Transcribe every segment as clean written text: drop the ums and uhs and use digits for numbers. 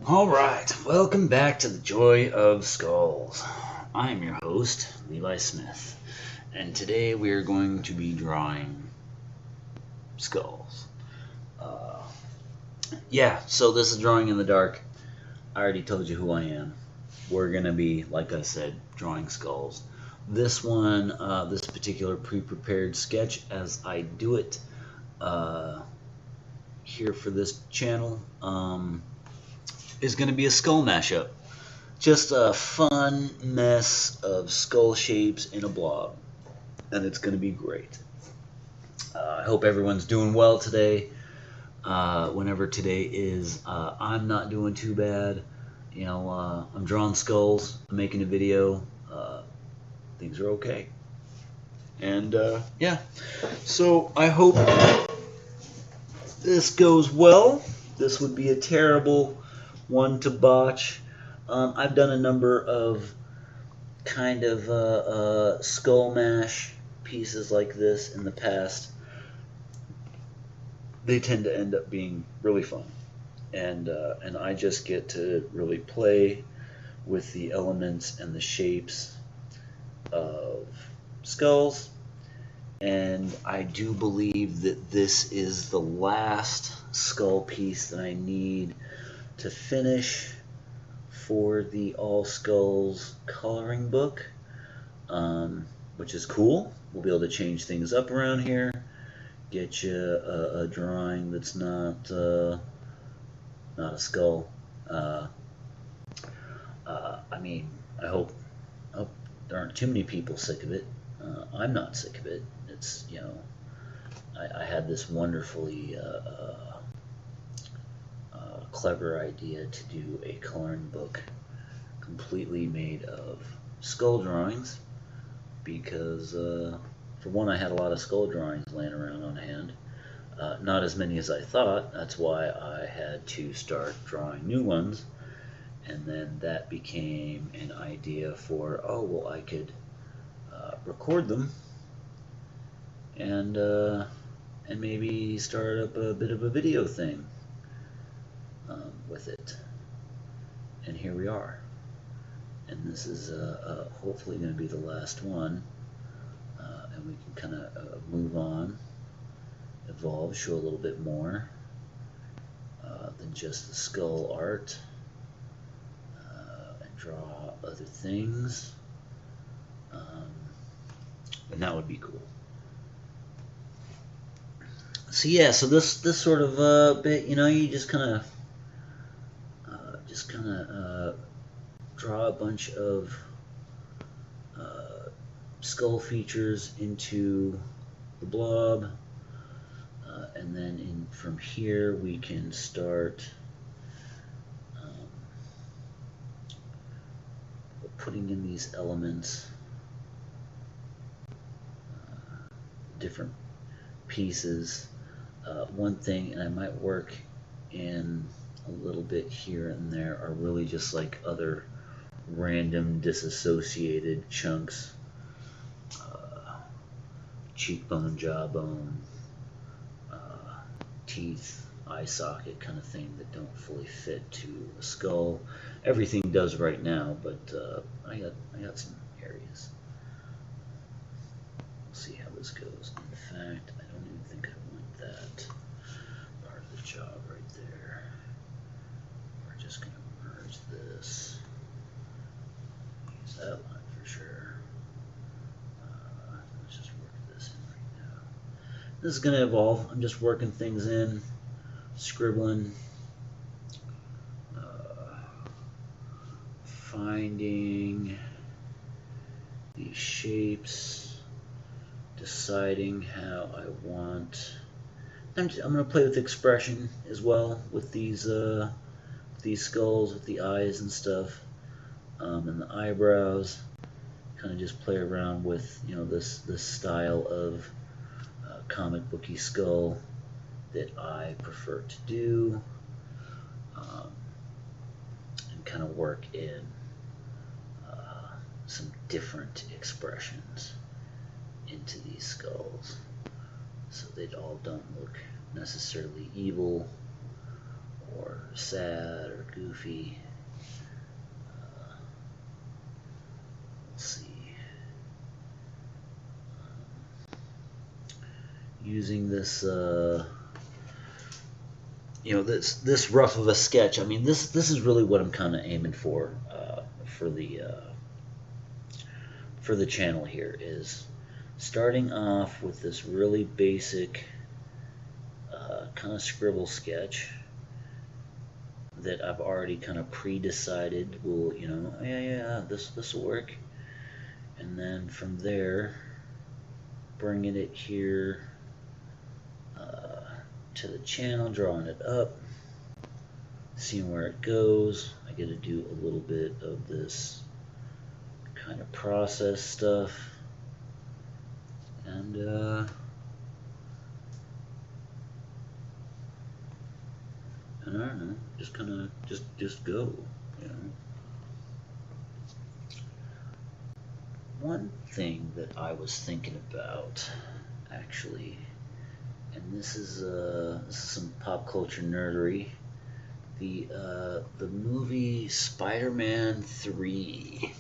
Alright, welcome back to the Joy of Skulls. I am your host, Levi Smith, and today we are going to be drawing skulls. So this is Drawing in the Dark. I already told you who I am. We're going to be, like I said, drawing skulls. This one, this particular pre-prepared sketch, as I do it here for this channel, is going to be a skull mashup. Just a fun mess of skull shapes in a blob. And it's going to be great. I hope everyone's doing well today. Whenever today is, I'm not doing too bad. You know, I'm drawing skulls, I'm making a video. Things are okay. And yeah, so I hope this goes well. This would be a terrible one to botch. I've done a number of kind of SkullMash pieces like this in the past. They tend to end up being really fun, and I just get to really play with the elements and the shapes of skulls. And I do believe that this is the last skull piece that I need to finish for the All Skulls coloring book, which is cool. We'll be able to change things up around here, get you a drawing that's not a skull. I mean, I hope there aren't too many people sick of it. I'm not sick of it. It's, you know, I had this wonderfully clever idea to do a coloring book completely made of skull drawings because, for one, I had a lot of skull drawings laying around on hand. Not as many as I thought. That's why I had to start drawing new ones. And then that became an idea for, oh, well, I could record them and maybe start up a bit of a video thing with it. And here we are. And this is hopefully going to be the last one. And we can kind of move on, evolve, show a little bit more than just the skull art, and draw other things. And that would be cool. So yeah, so this sort of bit, you know, you just kind of draw a bunch of skull features into the blob, and then from here we can start putting in these elements, different pieces. One thing, and I might work in a little bit here and there, are really just like other random disassociated chunks, cheekbone, jawbone, teeth, eye socket kind of thing that don't fully fit to a skull. Everything does right now, but I got some areas. We'll see how this goes. In fact, I don't even think I want that part of the job right there. We're just going to merge this. Use that line for sure. Let's just work this in right now. This is going to evolve. I'm just working things in, scribbling, finding these shapes, deciding how I want. I'm going to play with expression as well with these skulls, with the eyes and stuff, and the eyebrows. Kind of just play around with, you know, this style of comic booky skull that I prefer to do, and kind of work in some different expressions into these skulls so they all don't look necessarily evil or sad or goofy. Let's see. Using this, this rough of a sketch. I mean, this is really what I'm kind of aiming for the channel here, is starting off with this really basic kind of scribble sketch that I've already kind of pre-decided will, this will work, and then from there bringing it here to the channel, drawing it up, seeing where it goes. I get to do a little bit of this kind of process stuff, and I don't know, just kind of just go, One thing that I was thinking about, actually, and this is some pop culture nerdery. The movie Spider-Man 3.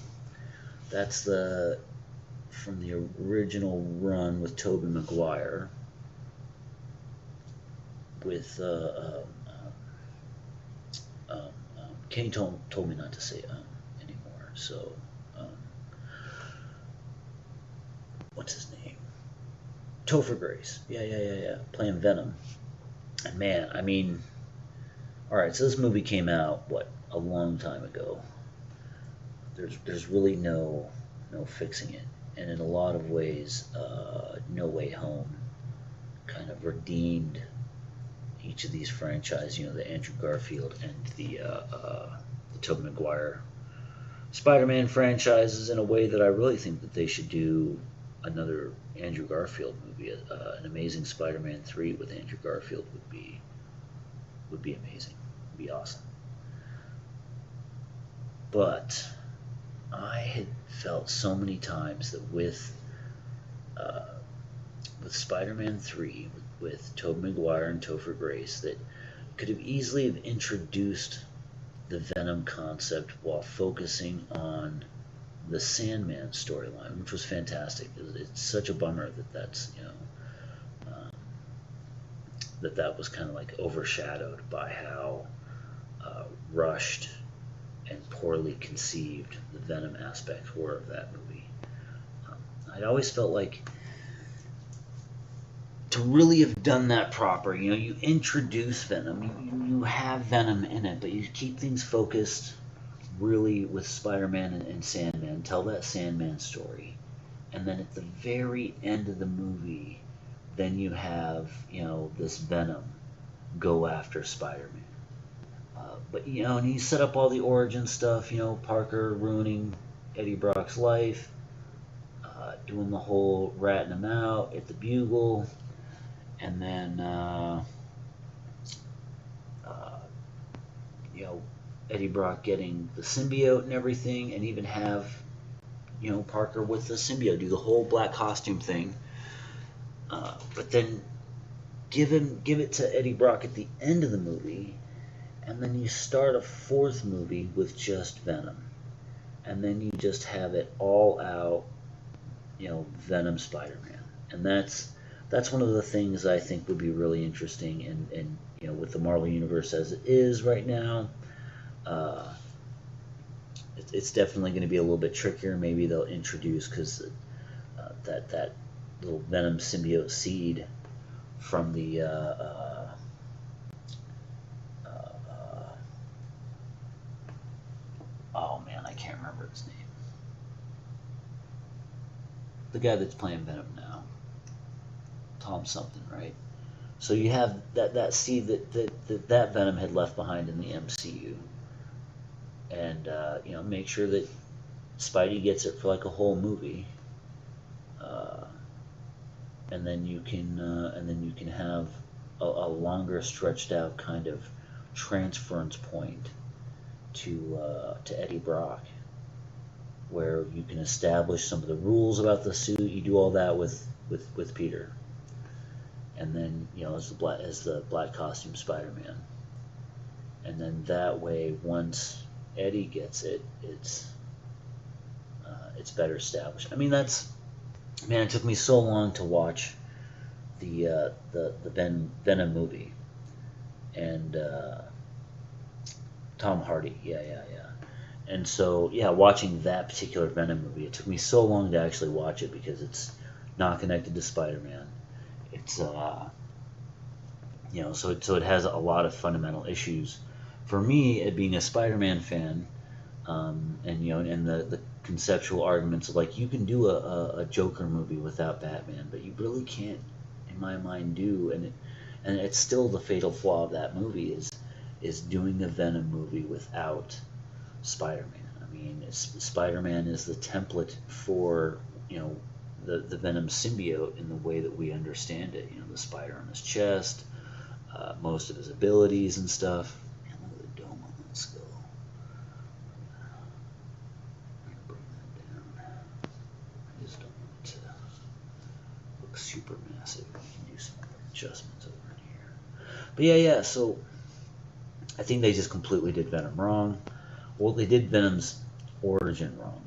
That's from the original run with Tobey Maguire. With Kenny told me not to say anymore. So what's his name? Topher Grace. Yeah. Playing Venom. And man, I mean, all right. So this movie came out a long time ago. There's really no fixing it, and in a lot of ways, No Way Home kind of redeemed each of these franchises. The Andrew Garfield and the Tobey Maguire Spider-Man franchises, in a way that I really think that they should do another Andrew Garfield movie. An Amazing Spider-Man 3 with Andrew Garfield would be amazing. Would be awesome. But I had felt so many times that with Spider-Man 3, with Tobey Maguire and Topher Grace, that could have easily have introduced the Venom concept while focusing on the Sandman storyline, which was fantastic. It's such a bummer that's that was kind of like overshadowed by how rushed and poorly conceived the Venom aspects were of that movie. I always felt like, to really have done that proper, you introduce Venom, you have Venom in it, but you keep things focused really with Spider-Man and Sandman, tell that Sandman story, and then at the very end of the movie, then you have, this Venom go after Spider-Man. But, and you set up all the origin stuff, Parker ruining Eddie Brock's life, doing the whole ratting him out at the Bugle, and then, Eddie Brock getting the symbiote and everything, and even have, Parker with the symbiote, do the whole black costume thing. But then give it to Eddie Brock at the end of the movie, and then you start a fourth movie with just Venom, and then you just have it all out, Venom Spider-Man, and that's one of the things I think would be really interesting, and with the Marvel Universe as it is right now, it's definitely going to be a little bit trickier. Maybe they'll introduce, because that little Venom symbiote seed from the oh man, I can't remember his name. The guy that's playing Venom now, Tom something, right? So you have that seed that Venom had left behind in the MCU, and make sure that Spidey gets it for like a whole movie, and then you can have a longer stretched out kind of transference point to Eddie Brock, where you can establish some of the rules about the suit. You do all that with Peter, and then as the black costume Spider-Man, and then that way, once Eddie gets it, it's better established. I mean, man, it took me so long to watch the Venom movie, and Tom Hardy, yeah. And so, yeah, watching that particular Venom movie, it took me so long to actually watch it because it's not connected to Spider-Man. It's so it has a lot of fundamental issues. For me, it being a Spider-Man fan, and the conceptual arguments of like you can do a Joker movie without Batman, but you really can't, in my mind, and it's still the fatal flaw of that movie is doing a Venom movie without Spider-Man. I mean, Spider-Man is the template for the Venom symbiote in the way that we understand it. The spider on his chest, most of his abilities and stuff. Man, look at the dome on that skull. I'm gonna bring that down. I just don't want it to look super massive. We can do some adjustments over in here. But yeah. So I think they just completely did Venom wrong. Well, they did Venom's origin wrong,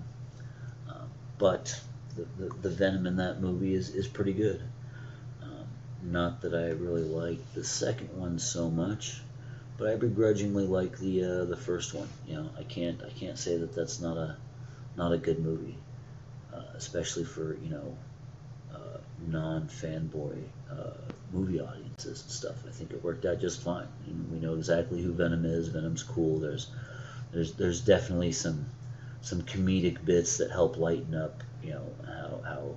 but the Venom in that movie is pretty good. Not that I really like the second one so much, but I begrudgingly like the first one. I can't say that that's not a good movie, especially for non-fanboy movie audiences and stuff. I think it worked out just fine. We know exactly who Venom is. Venom's cool. There's definitely some comedic bits that help lighten up how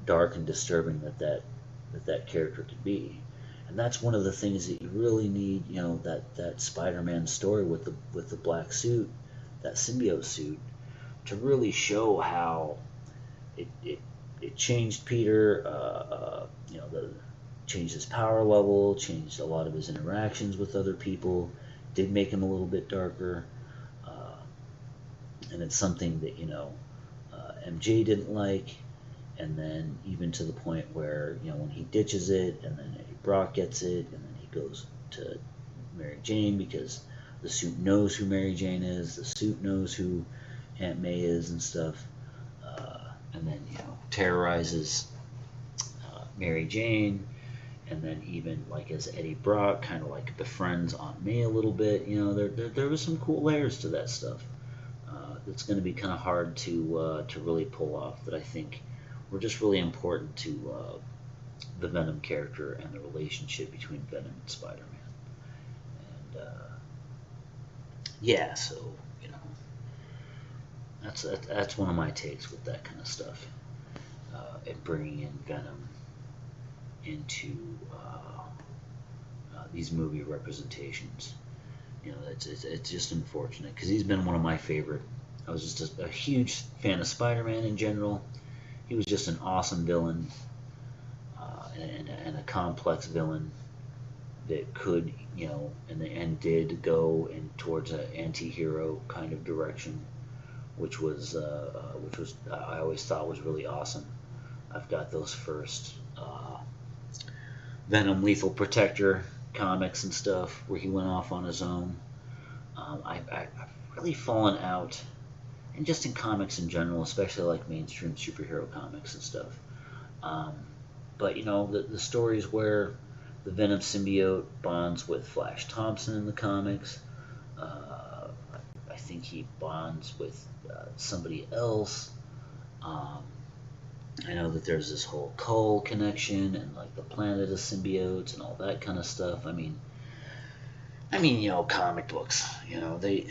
dark and disturbing that character could be, and that's one of the things that you really need. That Spider-Man story with the black suit, that symbiote suit, to really show how it changed Peter. Changed his power level, changed a lot of his interactions with other people, did make him a little bit darker, and it's something that MJ didn't like. And then even to the point where, when he ditches it, and then Eddie Brock gets it, and then he goes to Mary Jane because the suit knows who Mary Jane is, the suit knows who Aunt May is and stuff, and then, terrorizes Mary Jane, and then even, like, as Eddie Brock kind of, like, befriends Aunt May a little bit, there was some cool layers to that stuff. That's going to be kind of hard to really pull off, that I think were just really important to the Venom character and the relationship between Venom and Spider-Man. And so that's one of my takes with that kind of stuff, and bringing in Venom into these movie representations. It's just unfortunate because he's been one of my favorite. I was just a huge fan of Spider-Man in general. He was just an awesome villain, and a complex villain that could, in the end, did go towards an anti-hero kind of direction, which was I always thought was really awesome. I've got those first Venom Lethal Protector comics and stuff where he went off on his own. I've really fallen out. And just in comics in general, especially like mainstream superhero comics and stuff. But the stories where the Venom symbiote bonds with Flash Thompson in the comics. I think he bonds with somebody else. I know that there's this whole Cull connection and like the planet of symbiotes and all that kind of stuff. I mean, comic books. They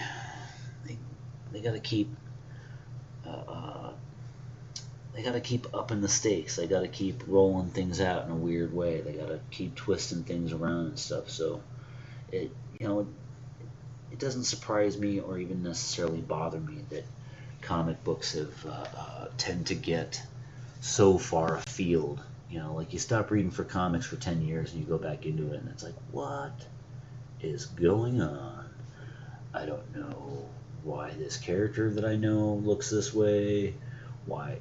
got to keep. They got to keep upping the stakes. They got to keep rolling things out in a weird way. They got to keep twisting things around and stuff. So it doesn't surprise me or even necessarily bother me that comic books have tend to get so far afield. Like you stop reading for comics for 10 years and you go back into it and it's like, what is going on? I don't know why this character that I know looks this way, why,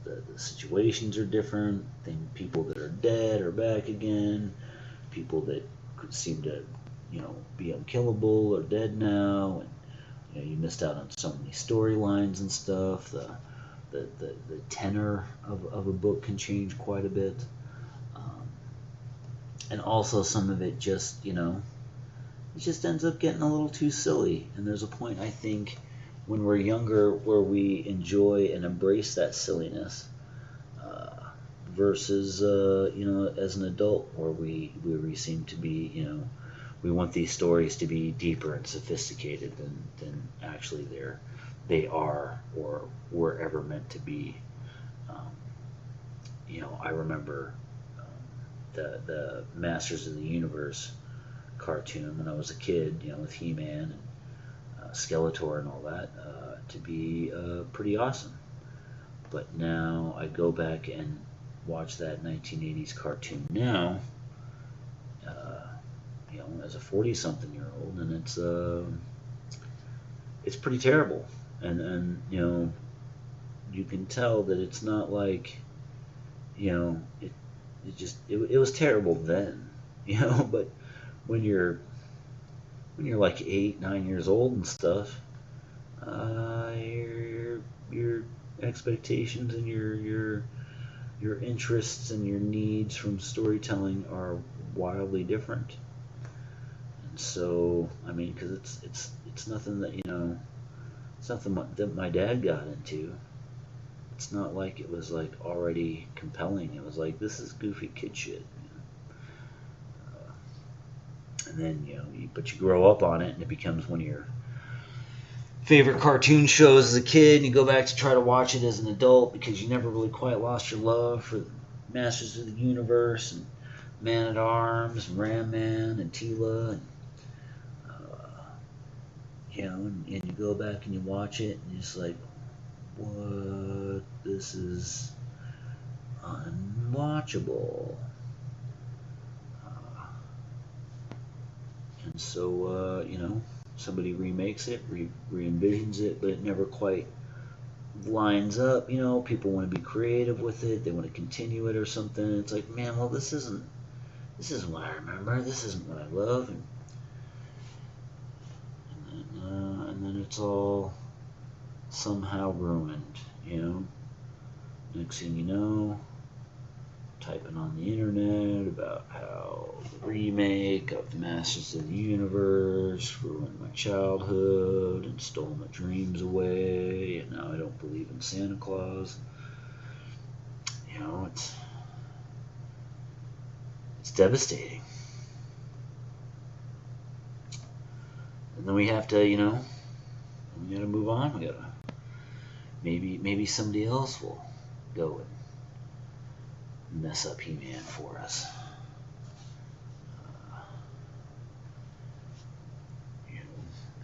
the situations are different, people that are dead are back again, people that could seem to, be unkillable or dead now, and you missed out on so many storylines and stuff. The tenor of a book can change quite a bit, and also some of it just it just ends up getting a little too silly. And there's a point, I think, when we're younger where we enjoy and embrace that silliness, versus as an adult where we seem to be we want these stories to be deeper and sophisticated than actually they are or were ever meant to be. I remember the Masters of the Universe cartoon when I was a kid, with He-Man and Skeletor and all that, to be pretty awesome. But now I go back and watch that 1980s cartoon now, as a 40-something-year-old, and it's pretty terrible. And you can tell that it's not like it was terrible then, but when you're like 8, 9 years old and stuff, your expectations and your interests and your needs from storytelling are wildly different. And so, because it's nothing that it's nothing that my dad got into. It's not like it was like already compelling. It was like, this is goofy kid shit. And then but you grow up on it, and it becomes one of your favorite cartoon shows as a kid, and you go back to try to watch it as an adult because you never really quite lost your love for Masters of the Universe and Man at Arms and Ram Man and Tila, and and you go back and you watch it, and you're just like, what? This is unwatchable. And so, somebody remakes it, re-envisions it, but it never quite lines up. People want to be creative with it. They want to continue it or something. It's like, man, well, this isn't what I remember. This isn't what I love. And then it's all somehow ruined, Next thing you know, typing on the internet about how the remake of the Masters of the Universe ruined my childhood and stole my dreams away, and now I don't believe in Santa Claus. It's devastating. And then we have to, we gotta move on. We gotta maybe somebody else will go and mess up He-Man for us.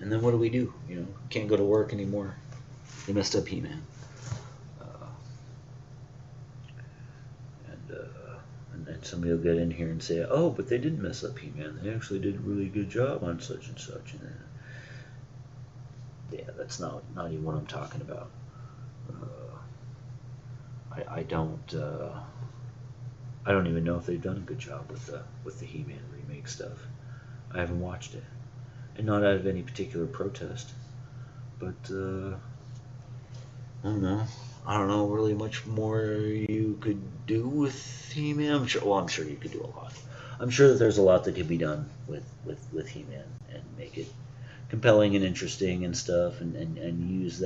And then what do? Can't go to work anymore. They messed up He-Man. And somebody will get in here and say, oh, but they didn't mess up He-Man. They actually did a really good job on such and such. And yeah, that's not even what I'm talking about. I don't even know if they've done a good job with the He-Man remake stuff. I haven't watched it, and not out of any particular protest, but I don't know. I don't know really much more you could do with He-Man. I'm sure you could do a lot. I'm sure that there's a lot that could be done with He-Man and make it compelling and interesting and stuff, and use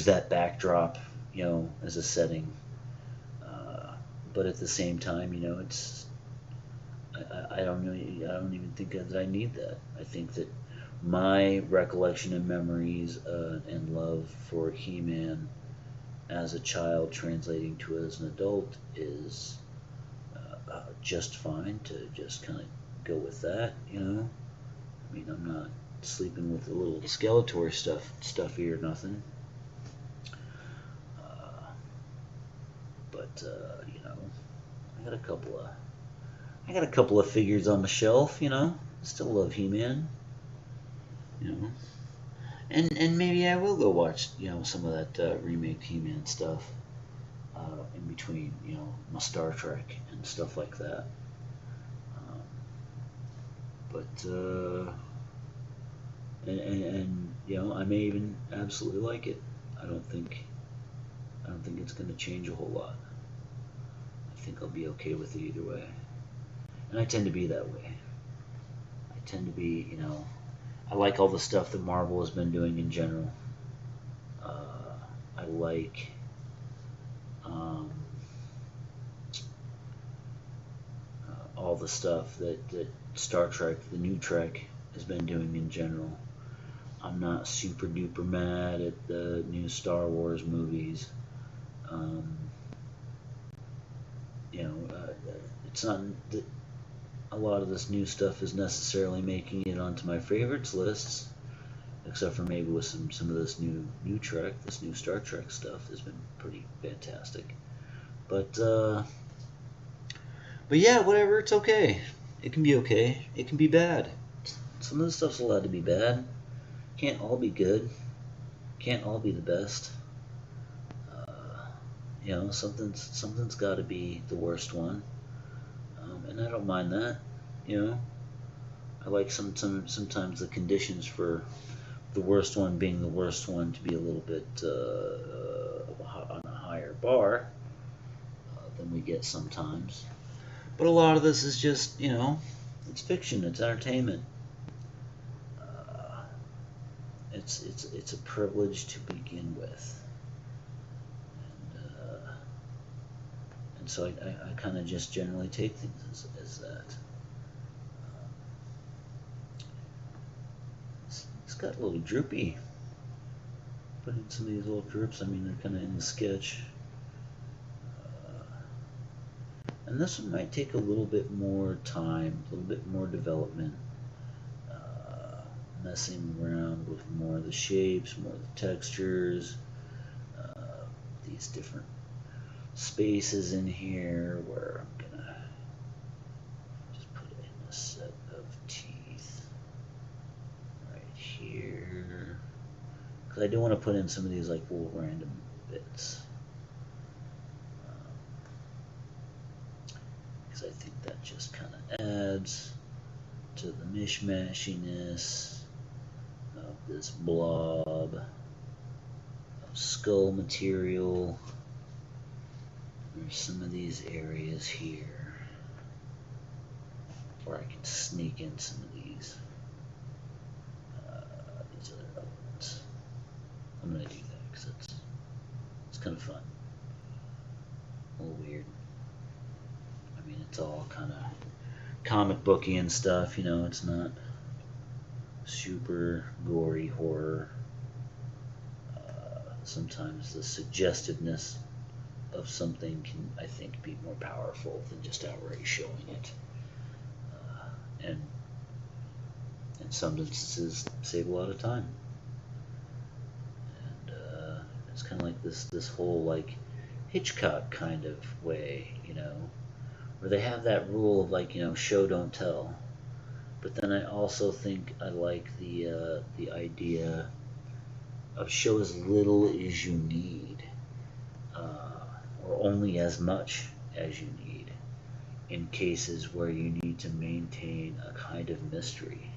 that backdrop, as a setting. But at the same time, it's I don't even think that I need that. I think that my recollection and memories and love for He-Man as a child translating to as an adult is just fine to just kind of go with that, I'm not sleeping with the little Skeletor stuffy or nothing. But I got a couple of figures on my shelf, Still love He-Man, And maybe I will go watch, some of that remake He-Man stuff in between, my Star Trek and stuff like that. But and you know, I may even absolutely like it. I don't think it's going to change a whole lot. I think I'll be okay with it either way. And I tend to be that way. I tend to be, you know, I like all the stuff that Marvel has been doing in general. I like all the stuff that Star Trek, the new Trek, has been doing in general. I'm not super duper mad at the new Star Wars movies. You know, it's not that a lot of this new stuff is necessarily making it onto my favorites lists, except for maybe with some of this new Trek, this new Star Trek stuff has been pretty fantastic. But yeah, whatever. It's okay. It can be okay. It can be bad. Some of the stuff's allowed to be bad. Can't all be good. Can't all be the best. You know, something's got to be the worst one, and I don't mind that. You know, I like sometimes the conditions for the worst one being the worst one to be a little bit on a higher bar than we get sometimes. But a lot of this is just, you know, it's fiction. It's entertainment. It's a privilege to begin with. And so I kind of just generally take things as that. It's got a little droopy. Put in some of these little drips. I mean, they're kind of in the sketch. And this one might take a little bit more time, a little bit more development. Messing around with more of the shapes, more of the textures, these different spaces in here where I'm gonna just put in a set of teeth right here, because I do want to put in some of these like little random bits, because I think that just kind of adds to the mishmashiness of this blob of skull material. There's some of these areas here where I can sneak in some of these other elements. I'm going to do that because it's kind of fun. A little weird. I mean, it's all kind of comic booky and stuff, you know, it's not super gory horror. Sometimes the suggestiveness of something can, I think, be more powerful than just outright showing it. And in some instances, save a lot of time. And it's kind of like this whole like Hitchcock kind of way, you know, where they have that rule of like, you know, show don't tell. But then I also think I like the idea of show as little as you need, or only as much as you need, in cases where you need to maintain a kind of mystery.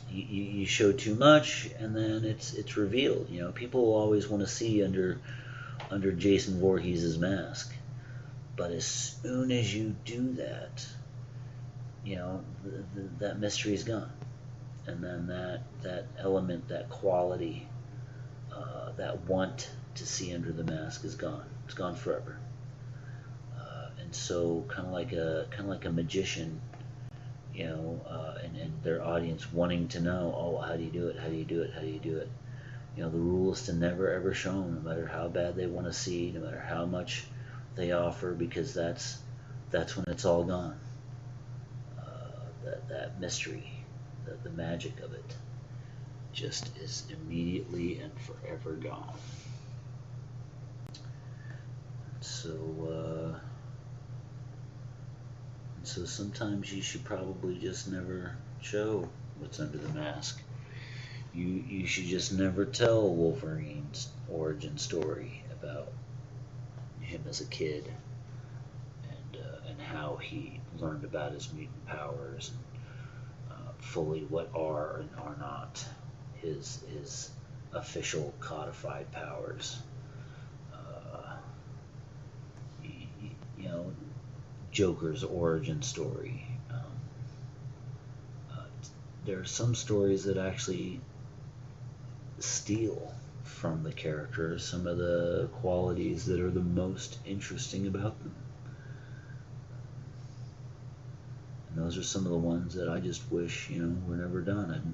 You show too much, and then it's revealed. You know, people will always want to see under Jason Voorhees' mask, but as soon as you do that, you know, that mystery is gone, and then that element, that quality, that want to see under the mask is gone. It's gone forever. And so, kind of like a magician, you know, and their audience wanting to know, oh, how do you do it? How do you do it? How do you do it? You know, the rule is to never ever show them, no matter how bad they want to see, no matter how much they offer, because that's when it's all gone. That mystery, the magic of it, just is immediately and forever gone. So sometimes you should probably just never show what's under the mask. You should just never tell Wolverine's origin story about him as a kid, and how he learned about his mutant powers, and fully what are and are not his official codified powers. You know, Joker's origin story. There are some stories that actually steal from the characters some of the qualities that are the most interesting about them. And those are some of the ones that I just wish, you know, were never done.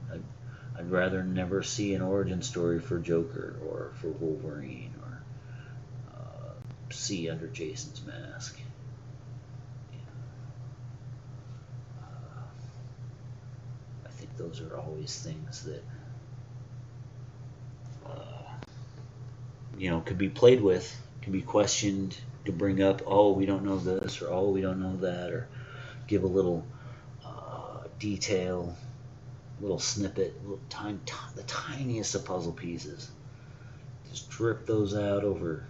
I'd rather never see an origin story for Joker or for Wolverine or see under Jason's mask. I think those are always things that you know, could be played with, can be questioned, could bring up, oh, we don't know this, or oh, we don't know that, or give a little detail, little snippet, the tiniest of puzzle pieces. Just drip those out over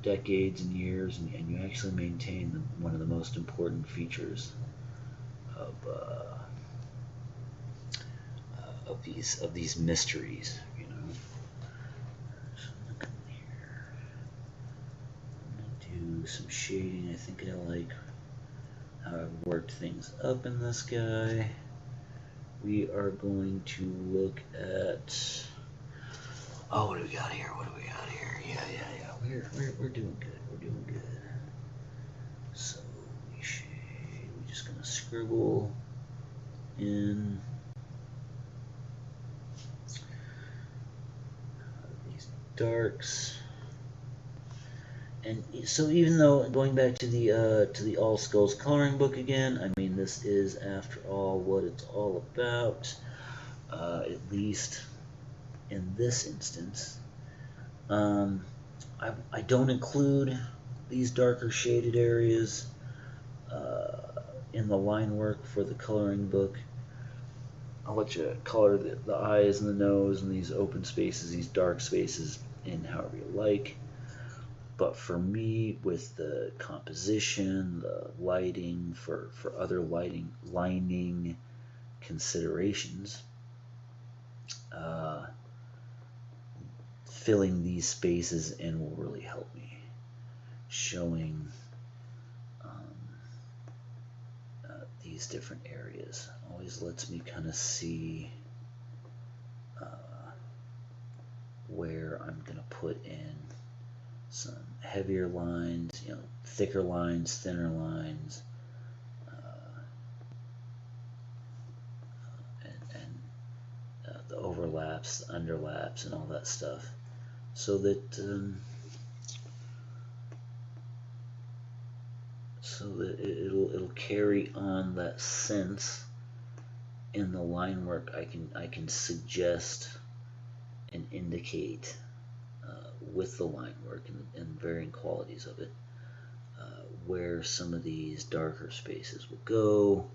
decades and years, and you actually maintain one of the most important features of these mysteries. You know. So I'm gonna come here. I'm gonna do some shading. I think I like how I've worked things up in this guy. We are going to look at. Oh, what do we got here? What do we got here? Yeah. We're doing good. We're doing good. So we shade. We're just gonna scribble in these darks. And so, even though going back to the All Skulls coloring book again, I mean, this is after all what it's all about. At least in this instance. I don't include these darker shaded areas in the line work for the coloring book. I'll let you color the eyes and the nose and these open spaces, these dark spaces, in however you like. But for me, with the composition, the lighting, for other lining considerations, filling these spaces in will really help me. Showing these different areas always lets me kind of see where I'm going to put in some heavier lines, you know, thicker lines, thinner lines, and the overlaps, the underlaps, and all that stuff, so that it'll carry on that sense in the line work. I can suggest and indicate with the line work and varying qualities of it where some of these darker spaces will go,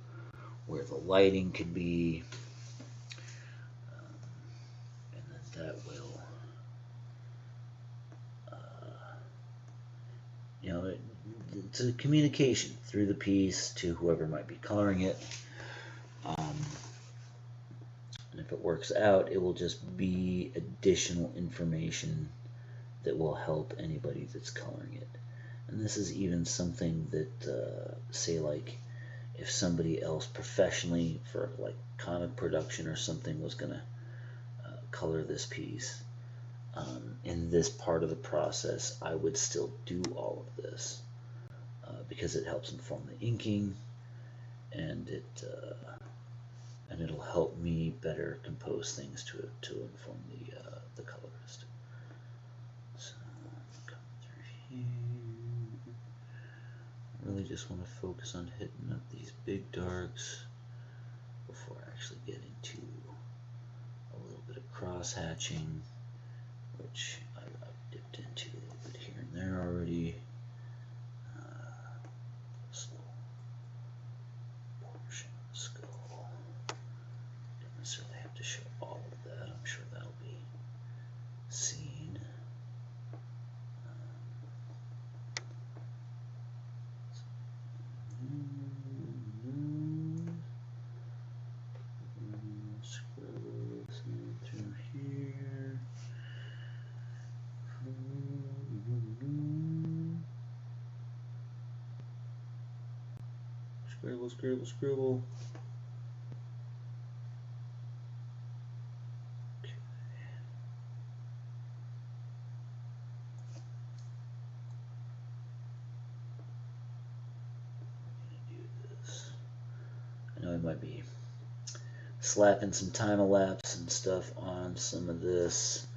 where the lighting could be, and that will you know, it's a communication through the piece to whoever might be coloring it. And if it works out, it will just be additional information that will help anybody that's coloring it. And this is even something that, say, like, if somebody else professionally for like comic production or something was going to color this piece, in this part of the process, I would still do all of this because it helps inform the inking, and it'll help me better compose things to inform the colorist. So come through here. I really just want to focus on hitting up these big darks before I actually get into a little bit of cross hatching, which I've dipped into a little bit here and there already. Portion of the skull. Don't necessarily have to show all of that. I'm sure that'll be seen. Scribble, scribble, scribble. Okay. I'm gonna do this. I know I might be slapping some time-elapse and stuff on some of this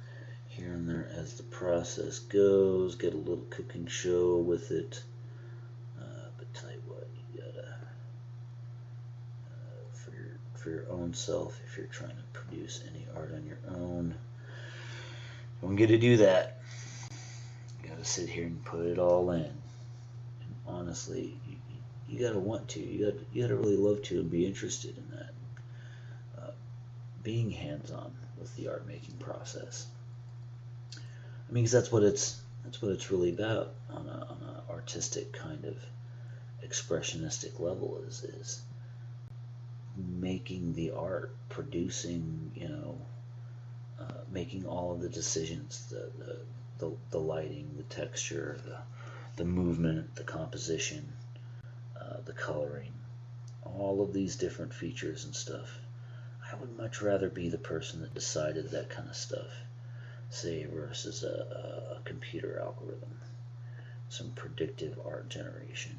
here and there as the process goes. Get a little cooking show with it. But tell you what, you gotta, for your own self, if you're trying to produce any art on your own, you don't get to do that. You gotta sit here and put it all in. And honestly, you gotta want to. You gotta really love to and be interested in that. Being hands-on with the art making process. I mean, because that's what it's really about on a artistic kind of expressionistic level is making the art, producing, making all of the decisions, the lighting, the texture, the movement, the composition, the coloring, all of these different features and stuff. I would much rather be the person that decided that kind of stuff, say, versus a computer algorithm, some predictive art generation,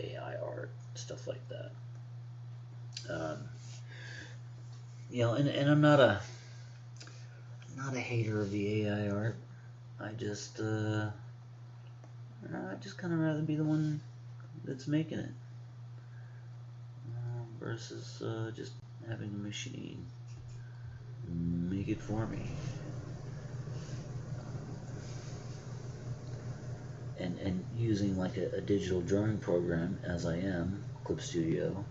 AI art, stuff like that. And I'm not a hater of the AI art. I just kind of rather be the one that's making it versus just having a machine make it for me. And using like a digital drawing program as I am, Clip Studio,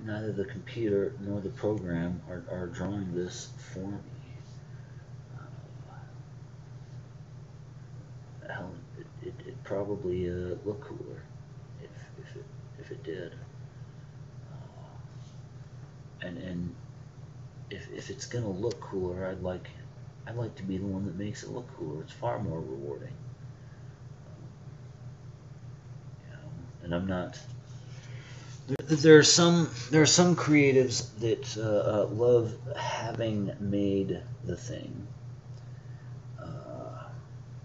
neither the computer nor the program are drawing this for me. Hell, it probably look cooler if it did. And if it's gonna look cooler, I'd like to be the one that makes it look cooler. It's far more rewarding. And I'm not. There are some creatives that love having made the thing,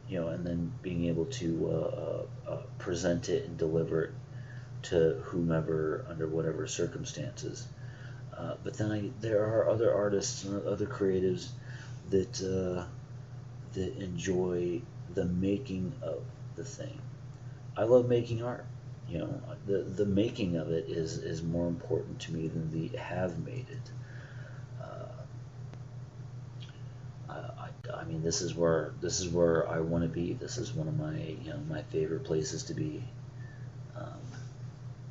and then being able to present it and deliver it to whomever under whatever circumstances. But then there are other artists and other creatives that enjoy the making of the thing. I love making art. The making of it is more important to me than the have made it. I mean, this is where I want to be. This is one of my my favorite places to be.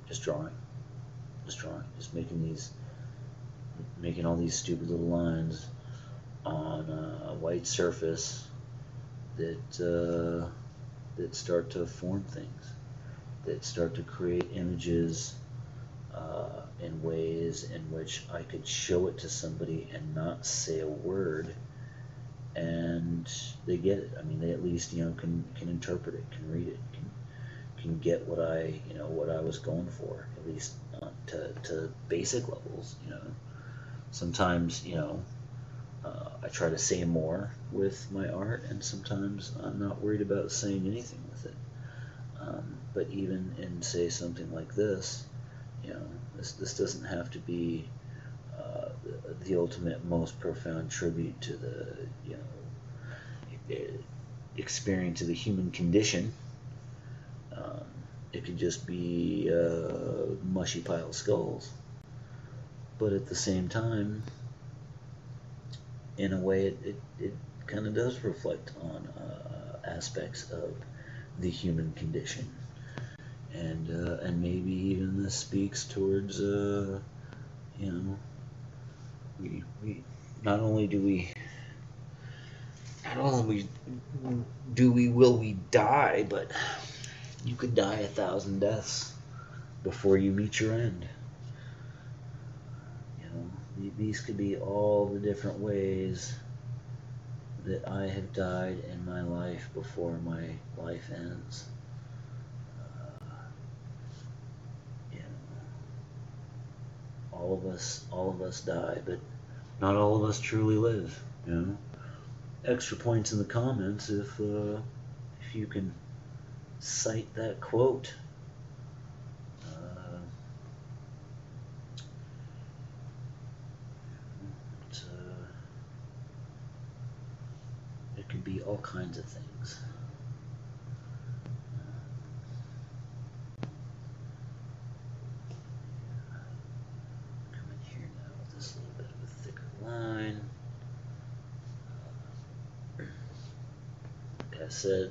Just drawing, just making all these stupid little lines on a white surface that start to form things, that start to create images in ways in which I could show it to somebody and not say a word, and they get it. I mean, they at least can interpret it, can read it, can get what I was going for, at least to basic levels. Sometimes I try to say more with my art, and sometimes I'm not worried about saying anything with it. But even in, say, something like this, this doesn't have to be the ultimate, most profound tribute to the experience of the human condition. It could just be a mushy pile of skulls. But at the same time, in a way, it kind of does reflect on aspects of the human condition, and maybe even this speaks towards we not only will we die, but you could die 1,000 deaths before you meet your end. These could be all the different ways that I have died in my life before my life ends. all of us die, but not all of us truly live. You know, extra points in the comments if you can cite that quote. It can be all kinds of things. Come in here now with this little bit of a thicker line. Like I said,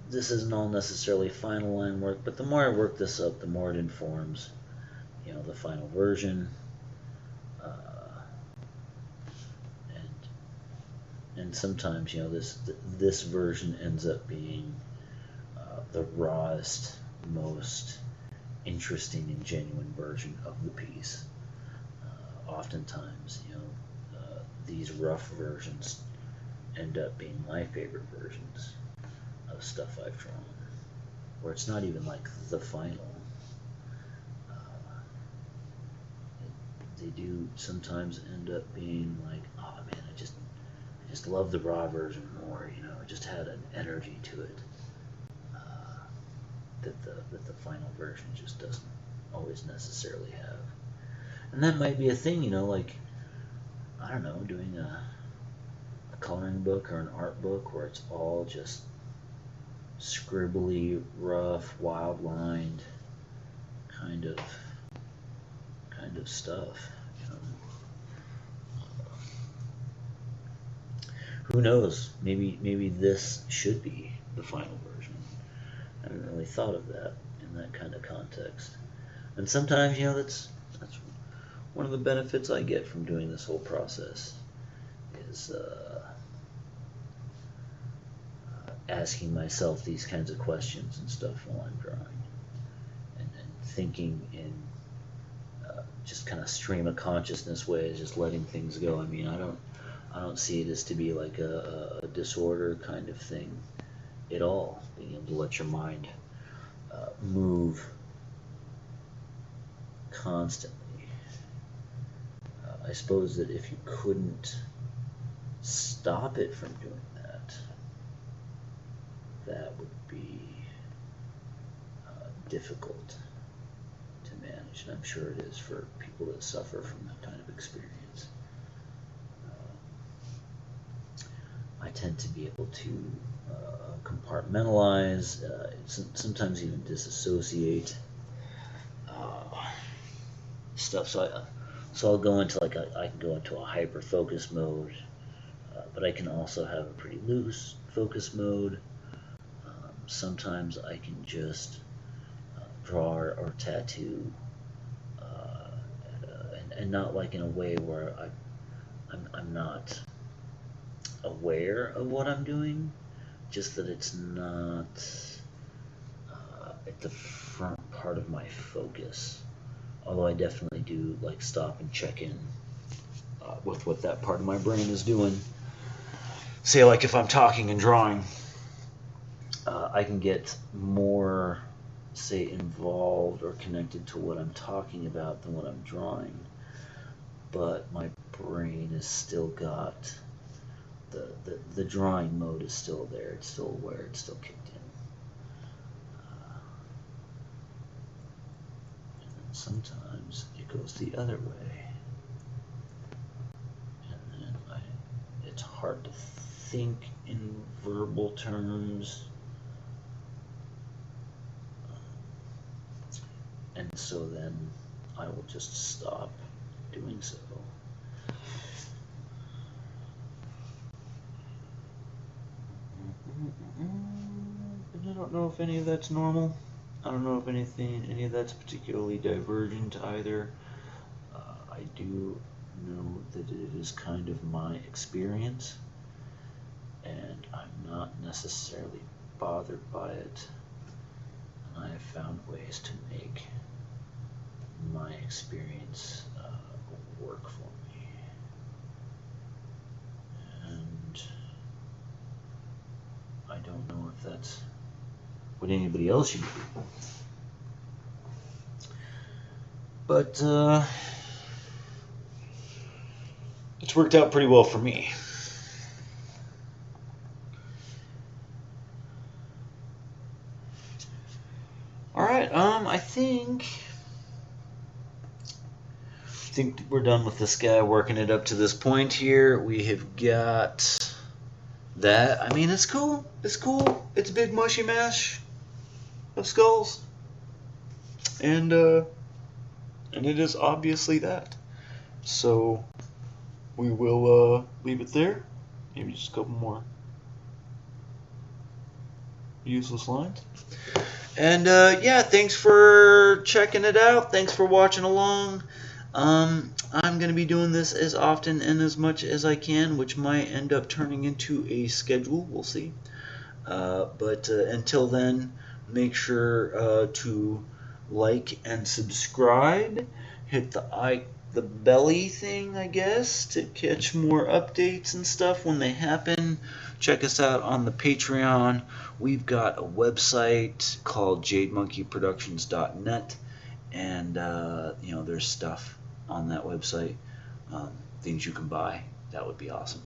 this isn't all necessarily final line work, but the more I work this up, the more it informs, the final version. And sometimes, this version ends up being the rawest, most interesting and genuine version of the piece. Oftentimes, these rough versions end up being my favorite versions of stuff I've drawn, where it's not even like the final. They do sometimes end up being like, oh man, I just love the raw version more. It just had an energy to it that the final version just doesn't always necessarily have. And that might be a thing, like, I don't know, doing a coloring book or an art book where it's all just scribbly, rough, wild lined kind of stuff. Who knows? Maybe this should be the final version. I haven't really thought of that in that kind of context. And sometimes, that's one of the benefits I get from doing this whole process is asking myself these kinds of questions and stuff while I'm drawing, and thinking in just kind of stream of consciousness ways, just letting things go. I mean, I don't see it as to be like a disorder kind of thing at all. Being able to let your mind move constantly. I suppose that if you couldn't stop it from doing that, that would be difficult to manage, and I'm sure it is for people that suffer from that kind of experience. I tend to be able to compartmentalize, sometimes even disassociate stuff. So I'll go into I can go into a hyper focus mode, but I can also have a pretty loose focus mode. Sometimes I can just draw or tattoo, and not like in a way where I'm not aware of what I'm doing, just that it's not at the front part of my focus. Although I definitely do like stop and check in with what that part of my brain is doing. Say like if I'm talking and drawing, I can get more, say, involved or connected to what I'm talking about than what I'm drawing. But my brain has still got the drawing mode is still there. It's still aware. It's still kicked in. And then sometimes it goes the other way. And then it's hard to think in verbal terms. And so then I will just stop doing so. And I don't know if any of that's normal. I don't know if any of that's particularly divergent either. I do know that it is kind of my experience, and I'm not necessarily bothered by it. And I have found ways to make my experience work for me. And I don't know if that's what anybody else should do. But it's worked out pretty well for me. Alright, I think we're done with this guy working it up to this point here. We have got that. I mean, it's cool. It's cool. It's a big mushy mash of skulls. And it is obviously that. So we will leave it there. Maybe just a couple more useless lines. And yeah, thanks for checking it out. Thanks for watching along. I'm going to be doing this as often and as much as I can, which might end up turning into a schedule. We'll see. But until then, make sure to like and subscribe. Hit the belly thing, I guess, to catch more updates and stuff when they happen. Check us out on the Patreon. We've got a website called jademonkeyproductions.net, and you know, there's stuff on that website, things you can buy. That would be awesome.